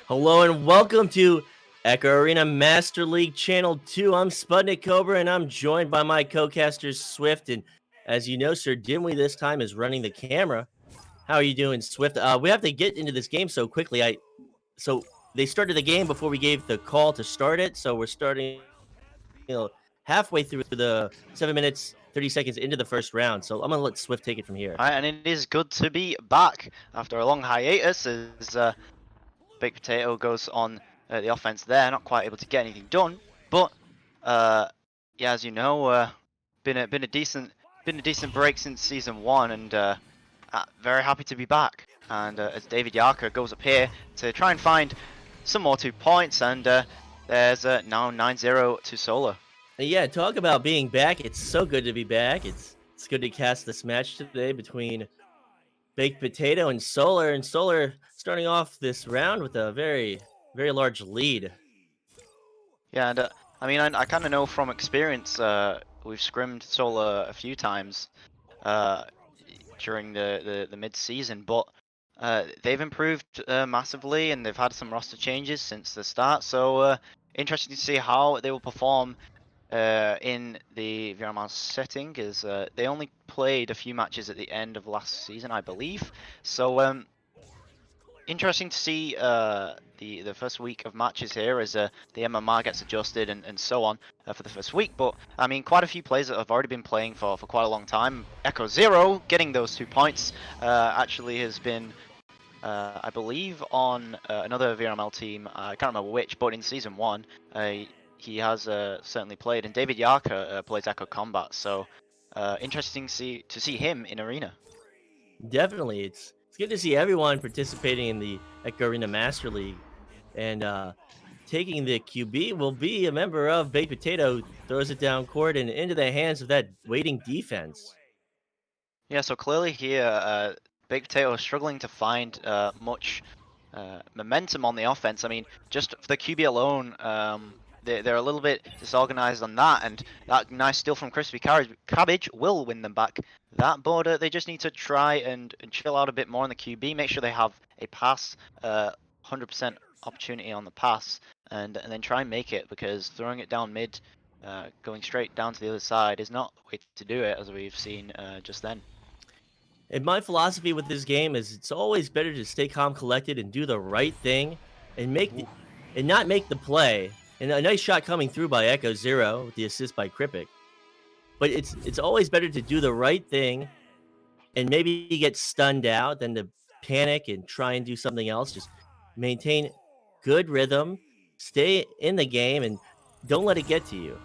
Hello and welcome to Echo Arena Master League Channel 2. I'm SputnikKobra and I'm joined by my co-casters Swift. And as you know, SirDimwi this time is running the camera. How are you doing, Swift? We have to get into this game so quickly. So they started the game before we gave the call to start it. So we're starting halfway through the 7 minutes, 30 seconds into the first round. So I'm gonna let Swift take it from here. Right, and it is good to be back after a long hiatus as Baked Potato goes on the offense there, not quite able to get anything done. But yeah, as you know, been a decent break since season 1, and very happy to be back. And as David Yarker goes up here to try and find some more 2 points, and there's now 9-0 to Solar. Yeah, talk about being back. It's so good to be back. It's good to cast this match today between Baked Potato and Solar starting off this round with a very large lead. Yeah, and I mean, I kind of know from experience, we've scrimmed Solar a few times uh, during the mid-season, but they've improved massively, and they've had some roster changes since the start. So interesting to see how they will perform in the VRML setting, as they only played a few matches at the end of last season, I believe. So interesting to see the first week of matches here as the MMR gets adjusted and so on for the first week. But I mean, quite a few players that have already been playing for quite a long time. Echo Zero getting those 2 points actually has been, I believe, on another VRML team. I can't remember which, but in season 1, he has certainly played. And David Yarker plays Echo Combat, so interesting to see him in Arena. Definitely, it's good to see everyone participating in the Echo Arena Master League, and taking the QB will be a member of Baked Potato. Throws it down court and into the hands of that waiting defense. Yeah, so clearly here, Baked Potato is struggling to find much momentum on the offense. I mean, just for the QB alone, they're a little bit disorganized on that, and that nice steal from Crispy Cabbage will win them back that border. They just need to try and chill out a bit more on the QB, make sure they have a pass, 100% opportunity on the pass, and then try and make it, because throwing it down mid, going straight down to the other side is not the way to do it, as we've seen just then. And my philosophy with this game is it's always better to stay calm, collected, and do the right thing, and not make the play. And a nice shot coming through by Echo Zero with the assist by Kripic. But it's always better to do the right thing and maybe get stunned out than to panic and try and do something else. Just maintain good rhythm, stay in the game, and don't let it get to you.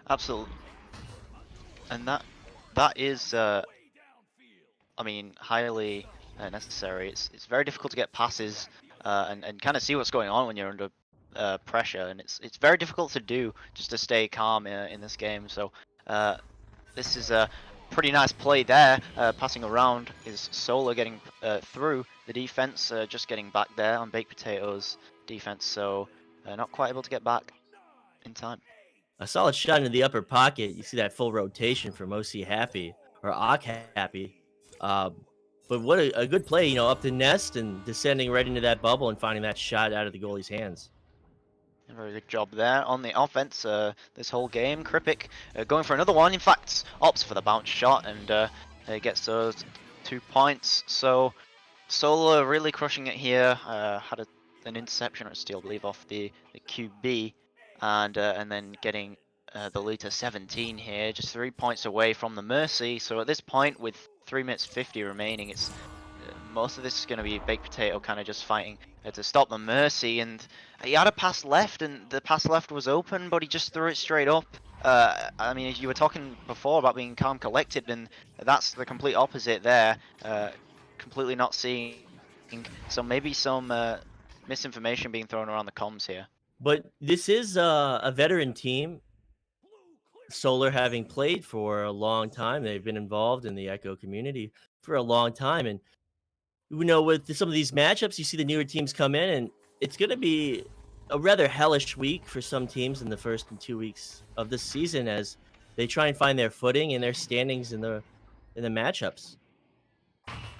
Absolutely, and that is, I mean, highly necessary. It's very difficult to get passes and kind of see what's going on when you're under pressure, and it's very difficult to do just to stay calm in this game. So this is a pretty nice play there. Passing around is Solar getting through the defense, just getting back there on Baked Potatoes defense. So not quite able to get back in time. A solid shot into the upper pocket. You see that full rotation from OC Happy or Ock Happy. But what a good play, up the nest and descending right into that bubble and finding that shot out of the goalie's hands. A very good job there on the offense this whole game. Kripic going for another one. In fact, opts for the bounce shot and gets those 2 points. So Solar really crushing it here. Had an interception or a steal, I believe, off the QB, and then getting the lead to 17 here, just 3 points away from the Mercy. So at this point, with 3 minutes 50 remaining, it's most of this is going to be Baked Potato kind of just fighting to stop the Mercy, and he had a pass left, and the pass left was open, but he just threw it straight up. I mean, you were talking before about being calm, collected, and that's the complete opposite there. Completely not seeing, so maybe some misinformation being thrown around the comms here. But this is a veteran team. Solar having played for a long time, they've been involved in the Echo community for a long time, and with some of these matchups, you see the newer teams come in, and it's going to be a rather hellish week for some teams in the first and 2 weeks of the season as they try and find their footing and their standings in the matchups.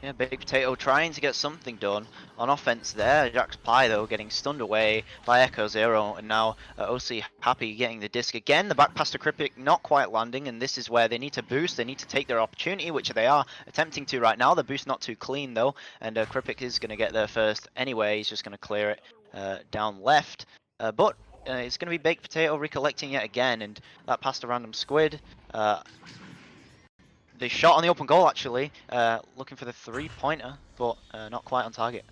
Yeah, Baked Potato trying to get something done on offense there. Jax Pie, though, getting stunned away by Echo Zero, and now OC Happy getting the disc again. The back pass to Kripik not quite landing, and this is where they need to boost. They need to take their opportunity, which they are attempting to right now. The boost not too clean, though, and Kripik is going to get there first anyway. He's just going to clear it down left. But it's going to be Baked Potato recollecting yet again, and that pass to Random Squid. They shot on the open goal actually, looking for the three-pointer, but not quite on target.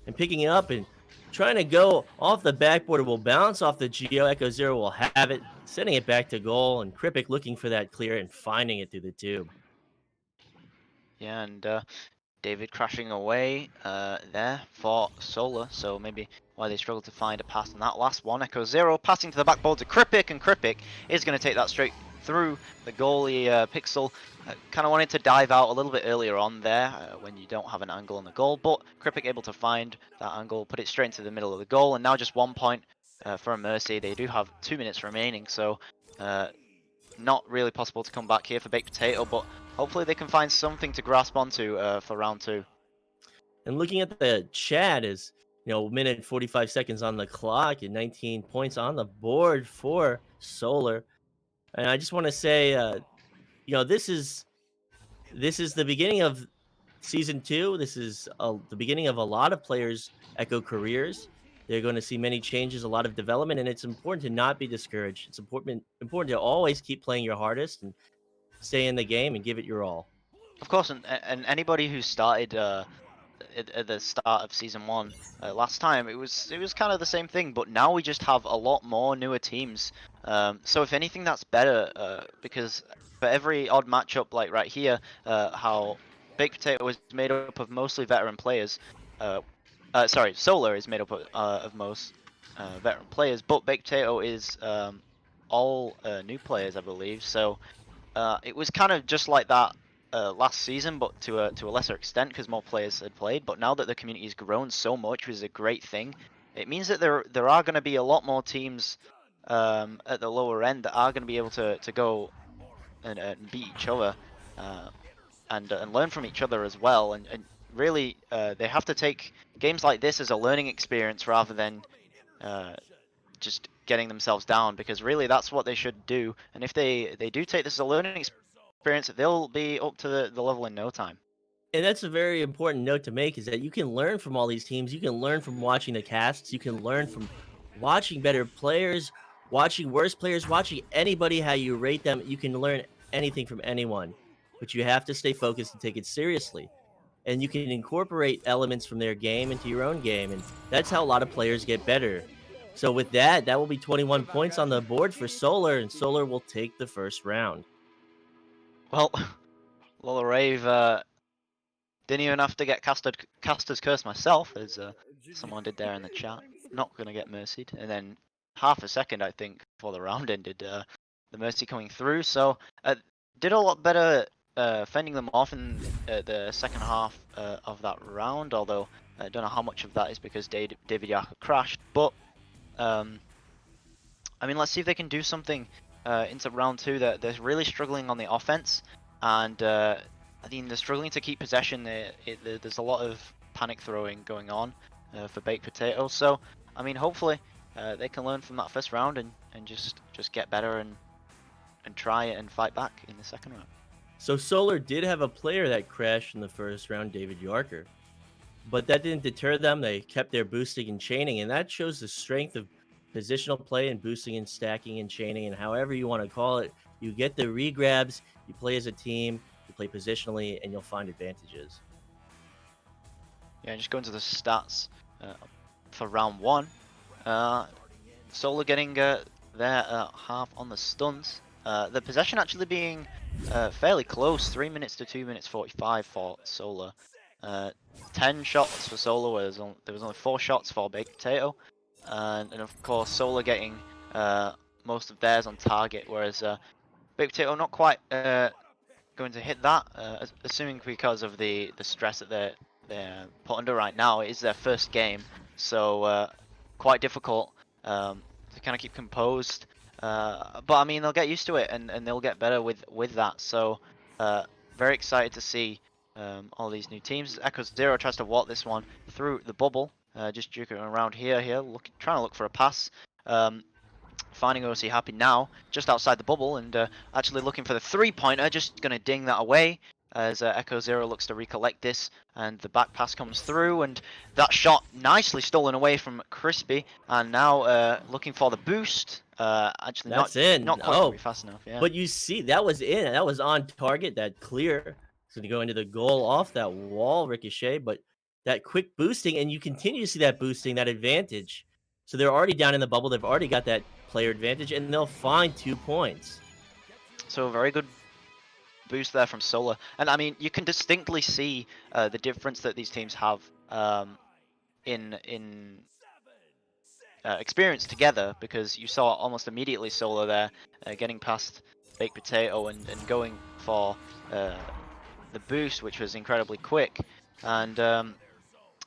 And picking it up and trying to go off the backboard, will bounce off the Geo. Echo Zero will have it, sending it back to goal, and Kripik looking for that clear and finding it through the tube. Yeah, and David crashing away there for Solar, so maybe why they struggled to find a pass on that last one. Echo Zero passing to the backboard to Kripik, and Kripik is going to take that straight through the goalie Pixel. Kind of wanted to dive out a little bit earlier on there when you don't have an angle on the goal, but Kripik able to find that angle, put it straight into the middle of the goal, and now just 1 point for a Mercy. They do have 2 minutes remaining, so not really possible to come back here for Baked Potato, but hopefully they can find something to grasp onto for round 2. And looking at the chat is, minute 45 seconds on the clock and 19 points on the board for Solar. And I just want to say, this is the beginning of season 2. This is the beginning of a lot of players' Echo careers. They're going to see many changes, a lot of development, and it's important to not be discouraged. It's important to always keep playing your hardest and stay in the game and give it your all. Of course, and anybody who started at the start of season 1 last time, it was kind of the same thing, but now we just have a lot more newer teams. So if anything, that's better because for every odd matchup, like right here, how Baked Potato is made up of mostly veteran players. Sorry, Solar is made up of most veteran players, but Baked Potato is all new players, I believe. So it was kind of just like that last season, but to a lesser extent because more players had played. But now that the community has grown so much, which is a great thing, it means that there are going to be a lot more teams at the lower end that are going to be able to go and beat each other and learn from each other as well. And really, they have to take games like this as a learning experience rather than just getting themselves down, because really that's what they should do. And if they do take this as a learning experience, they'll be up to the level in no time. And that's a very important note to make, is that you can learn from all these teams. You can learn from watching the casts. You can learn from watching better players, watching worse players, watching anybody, how you rate them. You can learn anything from anyone, but you have to stay focused and take it seriously. And you can incorporate elements from their game into your own game. And that's how a lot of players get better. So with that, that will be 21 points on the board for Solar, and Solar will take the first round. Well, Lola Rave didn't even have to get caster's curse myself, as someone did there in the chat. Not gonna get mercied, and then half a second I think before the round ended, the mercy coming through. So did a lot better fending them off in the second half of that round. Although I don't know how much of that is because David Yaka crashed, but I mean, let's see if they can do something into round 2. They're really struggling on the offense, and I mean, they're struggling to keep possession. There's a lot of panic throwing going on for Baked Potato. So, I mean, hopefully they can learn from that first round and just get better and try it and fight back in the second round. So Solar did have a player that crashed in the first round, David Yarker. But that didn't deter them. They kept their boosting and chaining, and that shows the strength of positional play and boosting and stacking and chaining, and however you want to call it. You get the regrabs, you play as a team, you play positionally, and you'll find advantages. Yeah, just going to the stats for round 1. Solar getting their half on the stuns. The possession actually being fairly close, 3 minutes to 2 minutes 45 for Solar. 10 shots for Solar, where there was only 4 shots for Baked Potato, and of course Solar getting most of theirs on target, whereas Baked Potato not quite going to hit that, assuming because of the stress that they're put under right now. It is their first game, so quite difficult to kind of keep composed. But I mean, they'll get used to it, and they'll get better with that. So very excited to see all these new teams. Echo Zero tries to walk this one through the bubble, just juking around here, trying to look for a pass. Finding OC Happy now, just outside the bubble, and actually looking for the three-pointer, just going to ding that away as Echo Zero looks to recollect this, and the back pass comes through, and that shot nicely stolen away from Crispy, and now looking for the boost. Actually, That's in. not quite going to Oh, be fast enough. Yeah. but you see, that was in. That was on target. That clear. It's going to go into the goal off that wall ricochet, but that quick boosting, and you continue to see that boosting, that advantage. So they're already down in the bubble. They've already got that player advantage, and they'll find 2 points. So a very good boost there from Solar, and I mean you can distinctly see the difference that these teams have in experience together, because you saw almost immediately Solar there getting past Baked Potato and going for the boost, which was incredibly quick. And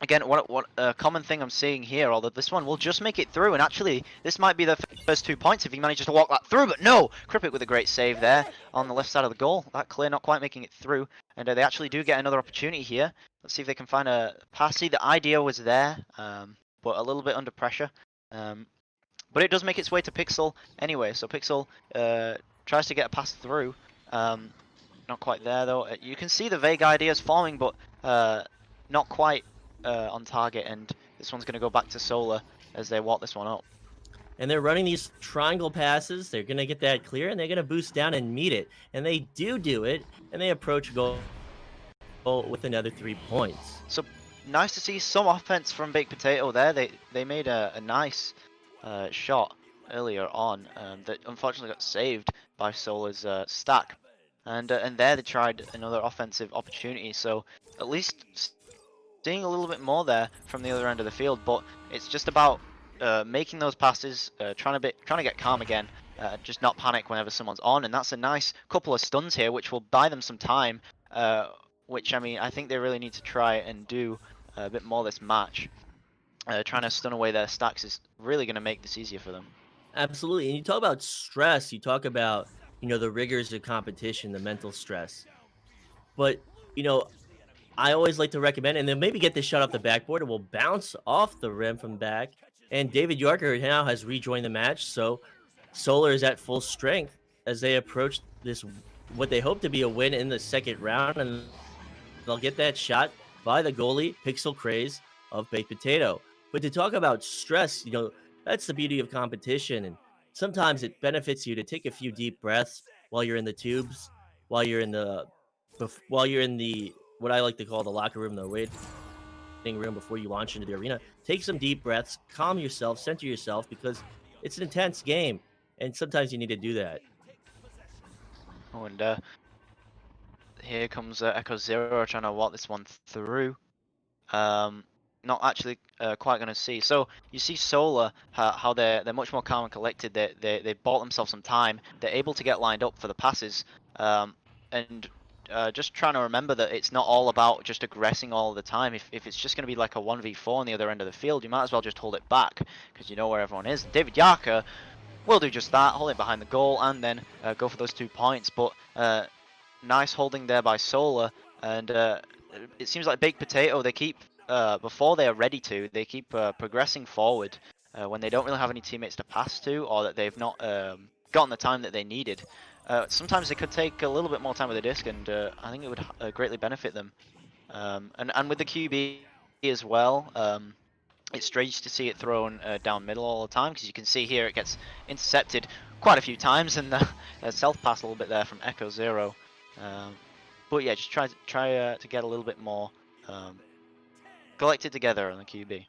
again, what a common thing I'm seeing here, although this one will just make it through, and actually this might be the first 2 points if he manages to walk that through, but no! Krippik with a great save there on the left side of the goal. That clear not quite making it through, and they actually do get another opportunity here. Let's see if they can find a passy. The idea was there, but a little bit under pressure. But it does make its way to Pixel anyway, so Pixel tries to get a pass through. Not quite there though. You can see the vague ideas forming, but not quite on target, and this one's going to go back to Solar as they walk this one up. And they're running these triangle passes. They're going to get that clear, and they're going to boost down and meet it. And they do it, and they approach goal with another 3 points. So nice to see some offense from Baked Potato there. They made a nice shot earlier on that unfortunately got saved by Solar's stack. And there they tried another offensive opportunity. So at least seeing a little bit more there from the other end of the field, but it's just about making those passes, trying to get calm again, just not panic whenever someone's on, and that's a nice couple of stuns here, which will buy them some time, which I mean I think they really need to try and do a bit more this match. Trying to stun away their stacks is really going to make this easier for them. Absolutely, and you talk about stress, you talk about, the rigors of competition, the mental stress. But, I always like to recommend, and then maybe get this shot off the backboard. It will bounce off the rim from back. And David Yorker now has rejoined the match. So Solar is at full strength as they approach this, what they hope to be a win in the second round. And they'll get that shot by the goalie, Pixel Craze of Baked Potato. But to talk about stress, that's the beauty of competition. And sometimes it benefits you to take a few deep breaths while you're in the tubes, while you're in the what I like to call the locker room, the waiting room before you launch into the arena. Take some deep breaths, calm yourself, center yourself, because it's an intense game, and sometimes you need to do that. Oh, and here comes Echo Zero trying to walk this one through. Not actually quite going to see. So you see Solar, how they're much more calm and collected. They bought themselves some time. They're able to get lined up for the passes, and just trying to remember that it's not all about just aggressing all the time. If it's just going to be like a 1v4 on the other end of the field, you might as well just hold it back, because you know where everyone is. David Yarker will do just that, hold it behind the goal, and then go for those 2 points. But nice holding there by Solar, and it seems like Baked Potato, they keep, before they are ready to, they keep progressing forward when they don't really have any teammates to pass to, or that they've not gotten the time that they needed. Sometimes they could take a little bit more time with the disc, and I think it would greatly benefit them. And with the QB as well, it's strange to see it thrown down middle all the time, because you can see here it gets intercepted quite a few times, and self-pass a little bit there from Echo Zero. But yeah, just try to get a little bit more collected together on the QB.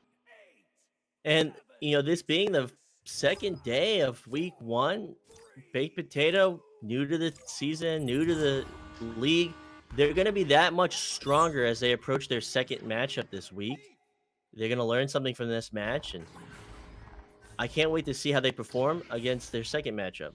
And, this being the second day of week 1, Baked Potato, new to the season, new to the league, they're going to be that much stronger as they approach their second matchup this week. They're going to learn something from this match, and I can't wait to see how they perform against their second matchup.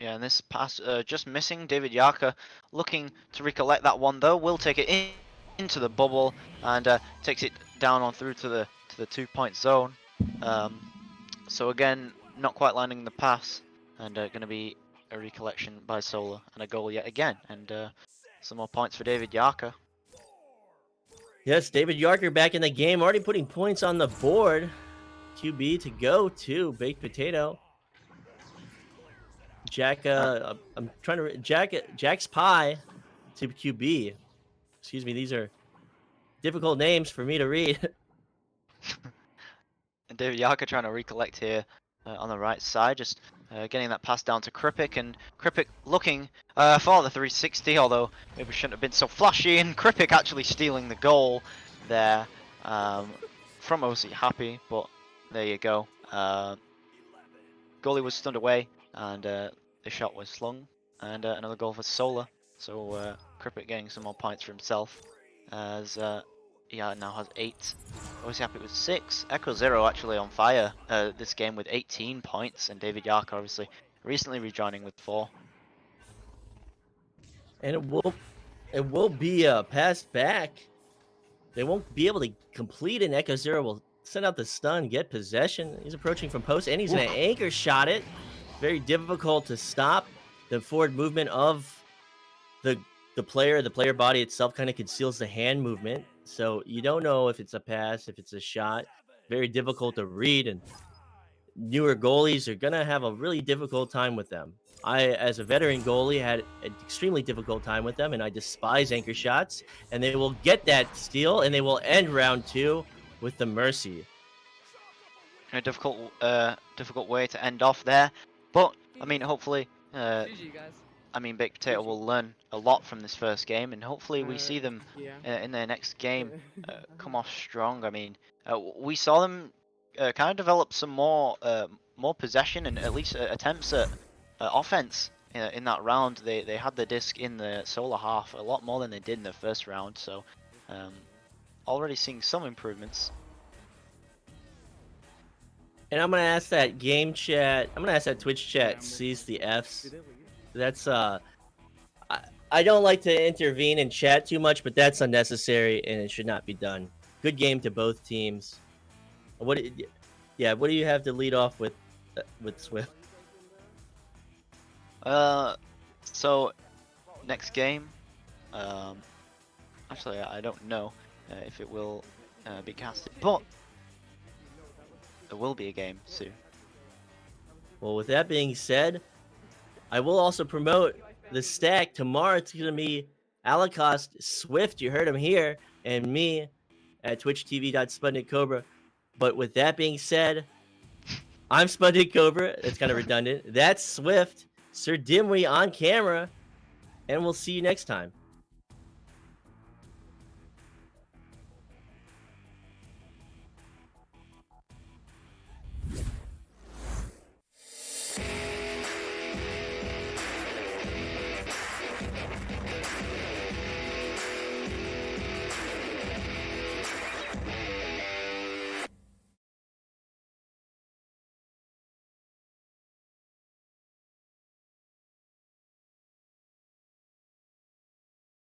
Yeah, and this pass just missing. David Yarker looking to recollect that one though. Will take it into the bubble, and takes it down on through to the 2-point zone. So again, not quite landing the pass, and going to be a recollection by Solar and a goal yet again. And some more points for David Yarker. Yes, David Yarker back in the game, already putting points on the board. QB to go to Baked Potato. Jack, I'm trying to Jack's Pie to QB. Excuse me, these are difficult names for me to read. And David Yarker trying to recollect here on the right side, just getting that pass down to Kripik, and Kripik looking for the 360, although maybe shouldn't have been so flashy, and Kripik actually stealing the goal there from OC Happy, but there you go. Goalie was stunned away, and the shot was slung, and another goal for Solar. So Kripik getting some more points for himself, as yeah, now has 8. OC Happy with 6. Echo Zero actually on fire this game with 18 points, and David Yark obviously recently rejoining with 4. And it will be passed back. They won't be able to complete it. Echo Zero will send out the stun, get possession. He's approaching from post, and he's going to anchor shot it. Very difficult to stop. The forward movement of the player body itself kind of conceals the hand movement. So you don't know if it's a pass, if it's a shot. Very difficult to read, and newer goalies are going to have a really difficult time with them. I, as a veteran goalie, had an extremely difficult time with them, and I despise anchor shots. And they will get that steal, and they will end round 2 with the mercy. A difficult way to end off there, but I mean, hopefully, I mean, Baked Potato will learn a lot from this first game, and hopefully we see them in their next game come off strong. I mean, we saw them kind of develop some more possession and at least attempts at offense in that round. They had the disc in the Solar half a lot more than they did in the first round, so already seeing some improvements. And I'm gonna ask that game chat. I'm gonna ask that Twitch chat sees the Fs. That's I don't like to intervene in chat too much, but that's unnecessary and it should not be done. Good game to both teams. What do you have to lead off with Swift? So next game, actually I don't know if it will be casted, but there will be a game soon. Well, with that being said, I will also promote the stack. Tomorrow it's going to be Alacost Swift, you heard him here, and me at twitchtv.SputnikKobra. But with that being said, I'm SputnikKobra. That's kind of redundant. That's Swift, SirDimwi on camera, and we'll see you next time.